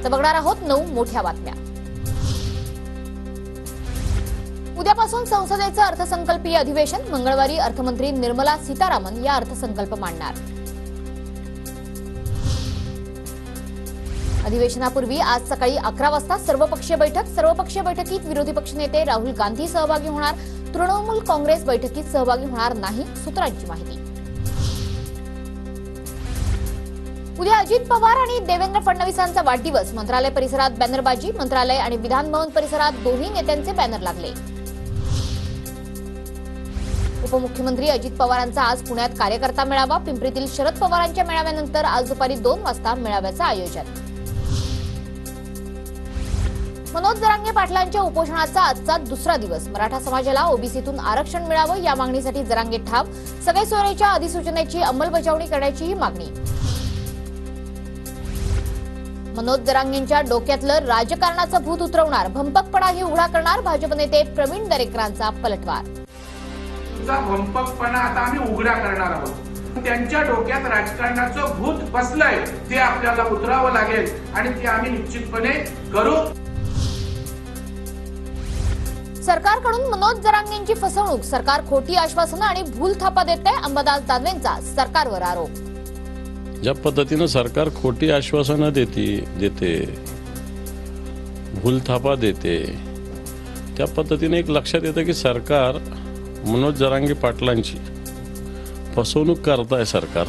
तर बघणार आहोत 9 मोठ्या बातम्या। उद्यापासून संसदेचं अर्थसंकल्पीय अधिवेशन। मंगळवारी अर्थमंत्री निर्मला सीतारामन या अर्थसंकल्प मांडणार। अधिवेशनापूर्वी आज सकाळी 11 वाजता सर्वपक्षीय बैठक। सर्वपक्षीय बैठकीत विरोधी पक्षनेते राहुल गांधी सहभागी होणार। तृणमूल काँग्रेस बैठकीत सहभागी होणार नाही, सूत्रांची माहिती। उद्या अजित पवार आणि देवेंद्र फडणवीसांचा वाढदिवस। मंत्रालय परिसरात बॅनरबाजी। मंत्रालय आणि विधान भवन परिसरात दोन्ही नेत्यांचे बॅनर लागले। उपमुख्यमंत्री अजित पवारांचा आज पुण्यात कार्यकर्ता मेळावा। पिंपरीतील शरद पवारांच्या मेळाव्यानंतर आज दुपारी 2 वाजता मेळाव्याचं आयोजन। मनोज जरांगे पाटलांच्या उपोषणाचा आजचा दुसरा दिवस। मराठा समाजाला ओबीसीतून आरक्षण मिळावं या मागणीसाठी जरांगे ठाम। सगळे सोयरेच्या अधिसूचनेची अंमलबजावणी करण्याचीही मागणी। मनोज जरांगेंच्या डोक्यातलं राजकारणाचं भूत उतरवणार। भंपकपणाही उघडा करणार। भाजप नेते प्रवीण दरेकरांचा पलटवार। तुझा भंपकपणा आता आम्ही उघडा करणार आहोत। त्यांच्या डोक्यात राजकारणाचं भूत बसलंय, ते आपल्याला उतरावं लागेल आणि ते आम्ही निश्चितपणे करू। सरकारकडून मनोज जरांगेंची फसवणूक। सरकार खोटी आश्वासनं आणि भूलथापा देते। अंबादास दानवेंचा सरकारवर आरोप। ज्या पद्धतीने सरकार खोटी आश्वासनं देते, भूलथापा देते, त्या पद्धतीने एक लक्षात येतं की सरकार मनोज जरांगे पाटलांची फसवणूक करत आहे। सरकार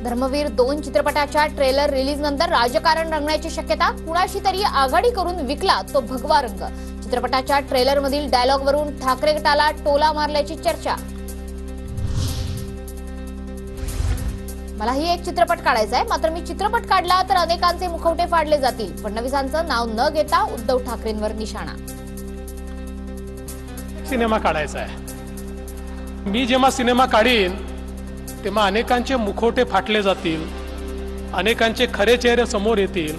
धर्मवीर 2 चित्रपटाच्या ट्रेलर रिलीज नंतर राजकारण रंगण्याची शक्यता। कुणाशी तरी आघाडी करून विकला तो भगवा रंग। चित्रपटाच्या ट्रेलर मधील डायलॉग वरून ठाकरे गटाला टोला मारल्याची चर्चा। मलाही एक चित्रपट काढायचा आहे, मात्र मी चित्रपट काढला तर अनेकांचे मुखवटे फाडले जातील। फडणवीसांचं नाव न घेता उद्धव ठाकरेंवर निशाणा। सिनेमा काढायचा आहे। मी जेव्हा सिनेमा काढीन तेव्हा अनेकांचे मुखवटे फाटले जातील, अनेकांचे खरे चेहरे समोर येतील।